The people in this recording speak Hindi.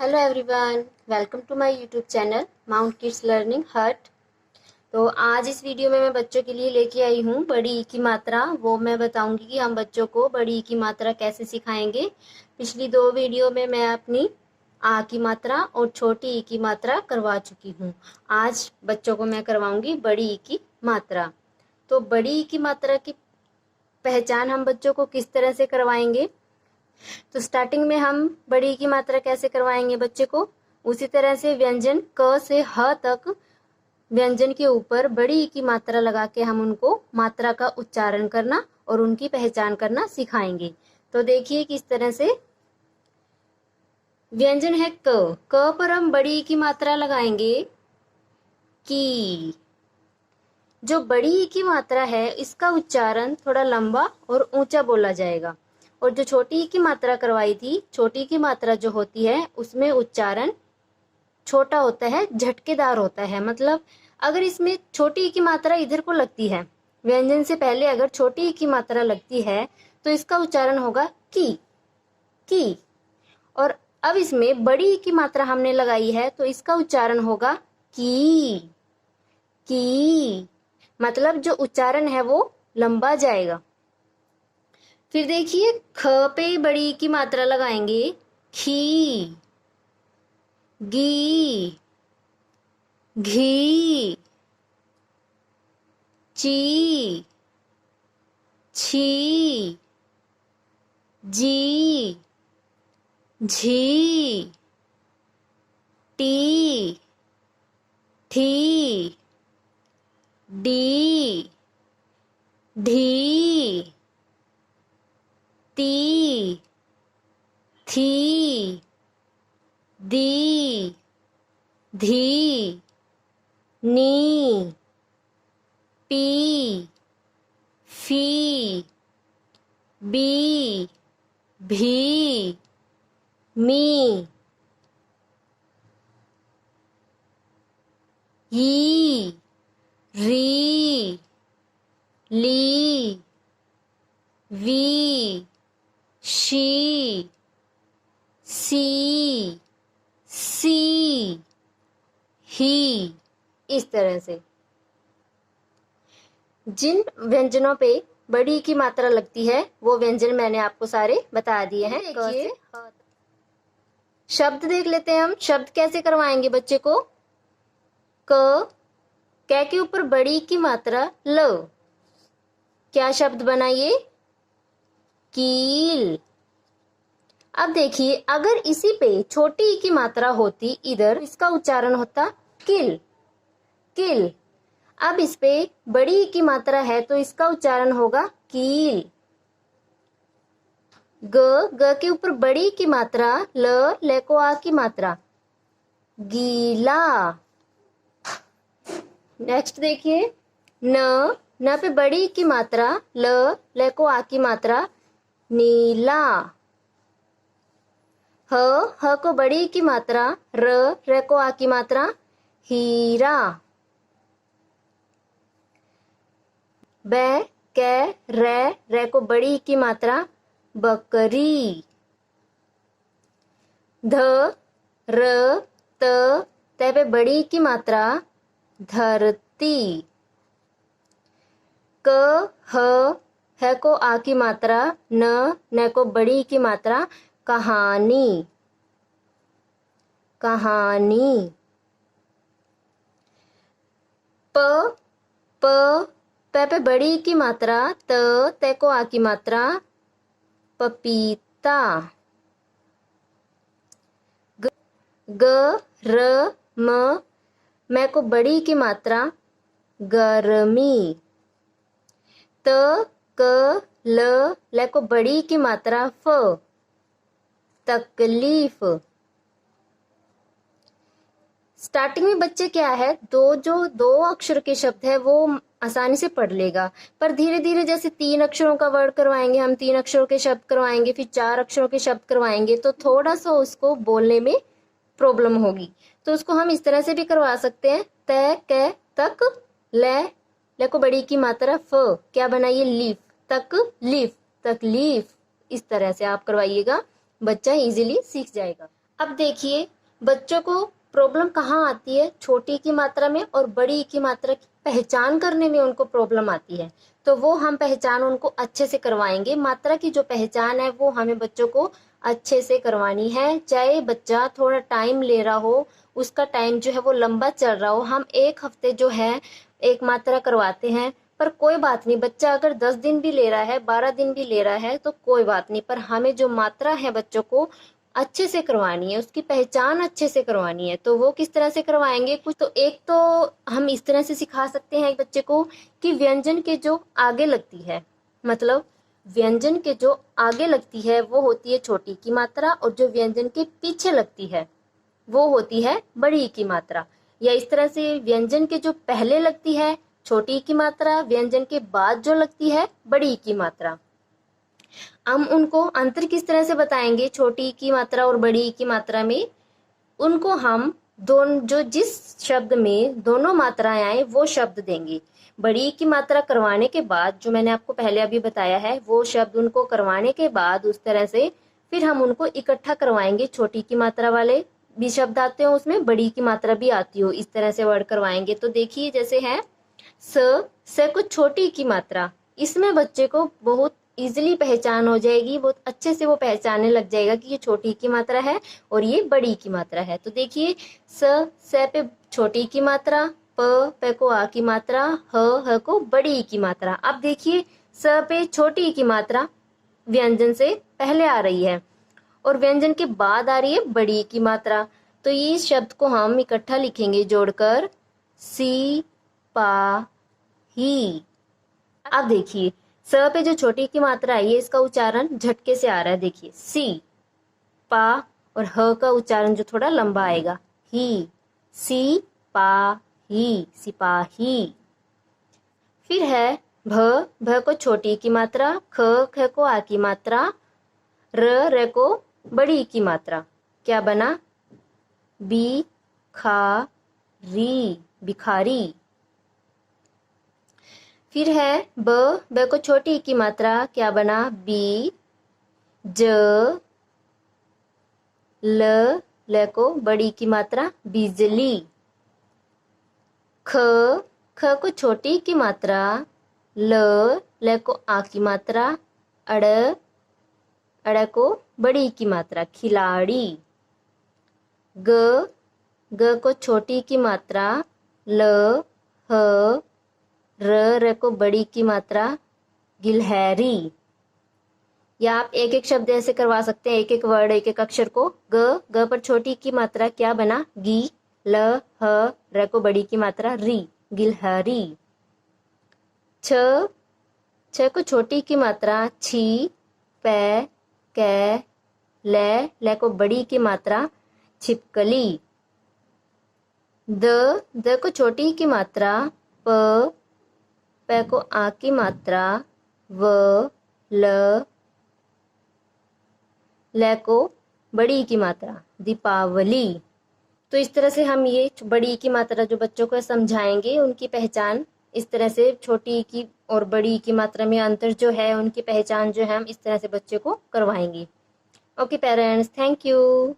Hello everyone, welcome to my YouTube channel Mount Kids Learning Hut. तो आज इस वीडियो में मैं बच्चों के लिए लेके आई हूँ बड़ी ई की मात्रा। वो मैं बताऊंगी कि हम बच्चों को बड़ी ई की मात्रा कैसे सिखाएंगे। पिछली दो वीडियो में मैं अपनी आ की मात्रा और छोटी ई की मात्रा करवा चुकी हूँ। आज बच्चों को मैं करवाऊंगी बड़ी ई की मात्रा। तो बड़ी ई की मात्रा की पहचान हम बच्चों को किस तरह से करवाएंगे, तो स्टार्टिंग में हम बड़ी की मात्रा कैसे करवाएंगे बच्चे को, उसी तरह से व्यंजन क से ह तक व्यंजन के ऊपर बड़ी की मात्रा लगा के हम उनको मात्रा का उच्चारण करना और उनकी पहचान करना सिखाएंगे। तो देखिए किस तरह से व्यंजन है क पर हम बड़ी की मात्रा लगाएंगे की। जो बड़ी ई की मात्रा है इसका उच्चारण थोड़ा लंबा और ऊंचा बोला जाएगा, और जो छोटी ई की मात्रा करवाई थी, छोटी की मात्रा जो होती है उसमें उच्चारण छोटा होता है, झटकेदार होता है। मतलब अगर इसमें छोटी ई की मात्रा इधर को लगती है, व्यंजन से पहले अगर छोटी ई की मात्रा लगती है तो इसका उच्चारण होगा की। और अब इसमें बड़ी ई की मात्रा हमने लगाई है तो इसका उच्चारण होगा की। मतलब जो उच्चारण है वो लंबा जाएगा। फिर देखिए ख पे बड़ी की मात्रा लगाएंगे खी, गी, घी, ची, छी, जी, झी, टी, ठी, डी, ढी, ती, थी, दी, धी, नी, पी, फी, बी, भी, मी, ई, री, ली, वी, शी, सी, सी, ही। इस तरह से जिन व्यंजनों पे बड़ी की मात्रा लगती है वो व्यंजन मैंने आपको सारे बता दिए हैं। देखिए शब्द देख लेते हैं हम। शब्द कैसे करवाएंगे बच्चे को। क के ऊपर बड़ी की मात्रा ल, क्या शब्द बनाइए, कील। अब देखिए अगर इसी पे छोटी ई की मात्रा होती इधर, इसका उच्चारण होता किल। अब इस पे बड़ी ई की मात्रा है तो इसका उच्चारण होगा कील। ग के ऊपर बड़ी ई की मात्रा ल को आ की मात्रा गीला। नेक्स्ट देखिए न पे बड़ी ई की मात्रा ल को आ की मात्रा नीला। ह को बड़ी ई की मात्रा र को आ की मात्रा हीरा। कै रे को बड़ी ई की मात्रा बकरी। ध र ते पे बड़ी ई की मात्रा धरती। क है को आ की मात्रा न को बड़ी ई की मात्रा कहानी। प पे बड़ी की मात्रा ते को आ की मात्रा पपीता। ग र मैं को बड़ी की मात्रा गर्मी। क ल को बड़ी की मात्रा फ, तकलीफ। स्टार्टिंग में बच्चे क्या है, दो अक्षर के शब्द है वो आसानी से पढ़ लेगा, पर धीरे धीरे जैसे 3 अक्षरों का वर्ड करवाएंगे हम, 3 अक्षरों के शब्द करवाएंगे, फिर 4 अक्षरों के शब्द करवाएंगे, तो थोड़ा सा उसको बोलने में प्रॉब्लम होगी। तो उसको हम इस तरह से भी करवा सकते हैं। कै तक ले को बड़ी की मात्रा फ, क्या बनाइए लीफ, तकलीफ। इस तरह से आप करवाइएगा, बच्चा इजीली सीख जाएगा। अब देखिए बच्चों को प्रॉब्लम कहाँ आती है, छोटी की मात्रा में और बड़ी की मात्रा की पहचान करने में उनको प्रॉब्लम आती है। तो वो हम पहचान उनको अच्छे से करवाएंगे। मात्रा की जो पहचान है वो हमें बच्चों को अच्छे से करवानी है। चाहे बच्चा थोड़ा टाइम ले रहा हो, उसका टाइम जो है वो लंबा चल रहा हो, हम 1 हफ्ते जो है एक मात्रा करवाते हैं, पर कोई बात नहीं। बच्चा अगर 10 दिन भी ले रहा है, 12 दिन भी ले रहा है तो कोई बात नहीं, पर हमें जो मात्रा है बच्चों को अच्छे से करवानी है, उसकी पहचान अच्छे से करवानी है। तो वो किस तरह से करवाएंगे, कुछ तो एक तो हम इस तरह से सिखा सकते हैं एक बच्चे को कि व्यंजन के जो आगे लगती है, मतलब व्यंजन के जो आगे लगती है वो होती है छोटी की मात्रा, और जो व्यंजन के पीछे लगती है वो होती है बड़ी की मात्रा। या इस तरह से व्यंजन के जो पहले लगती है छोटी की मात्रा, व्यंजन के बाद जो लगती है बड़ी की मात्रा। हम उनको अंतर किस तरह से बताएंगे छोटी की मात्रा और बड़ी की मात्रा में, उनको हम दोनों जो जिस शब्द में दोनों मात्राएं आए वो शब्द देंगे। बड़ी की मात्रा करवाने के बाद, जो मैंने आपको पहले अभी बताया है, वो शब्द उनको करवाने के बाद उस तरह से फिर हम उनको इकट्ठा करवाएंगे। छोटी की मात्रा वाले भी शब्द आते हो, उसमें बड़ी की मात्रा भी आती हो, इस तरह से वर्ड करवाएंगे। तो देखिए जैसे है स को छोटी की मात्रा, इसमें बच्चे को बहुत इजीली पहचान हो जाएगी, बहुत अच्छे से वो पहचानने लग जाएगा कि ये छोटी की मात्रा है और ये बड़ी की मात्रा है। तो देखिए स पे छोटी की मात्रा, पे को आ की मात्रा, ह को बड़ी की मात्रा। अब देखिए स पे छोटी की मात्रा व्यंजन से पहले आ रही है और व्यंजन के बाद आ रही है बड़ी की मात्रा। तो ये शब्द को हम इकट्ठा लिखेंगे जोड़कर, सी पा ही। अब देखिए स पे जो छोटी की मात्रा आई है इसका उच्चारण झटके से आ रहा है। देखिए सी पा, और ह का उच्चारण जो थोड़ा लंबा आएगा, ही, सी पा ही, सिपाही। फिर है भ को छोटी की मात्रा, ख को आ की मात्रा, र को बड़ी की मात्रा। क्या बना, बी खा री, भिखारी। फिर है ब को छोटी की मात्रा, क्या बना, बी ज ल को बड़ी की मात्रा, बिजली। ख को छोटी की मात्रा, ल को आ की मात्रा, अड़ को बड़ी की मात्रा, खिलाड़ी। ग को छोटी की मात्रा, ल ह र को बड़ी की मात्रा, गिलहरी। या आप एक एक शब्द ऐसे करवा सकते हैं, एक एक वर्ड, एक एक अक्षर को। ग पर छोटी की मात्रा क्या बना, गी, ल ह र को बड़ी की मात्रा, री, गिलहरी। छ को छोटी की मात्रा, छी, पै, कै, ल को बड़ी की मात्रा, छिपकली। द को छोटी की मात्रा, पे को आ की मात्रा, व, ल को बड़ी की मात्रा, दीपावली। तो इस तरह से हम ये बड़ी की मात्रा जो बच्चों को समझाएंगे, उनकी पहचान इस तरह से, छोटी की और बड़ी की मात्रा में अंतर जो है उनकी पहचान जो है हम इस तरह से बच्चे को करवाएंगे। Okay parents, thank you.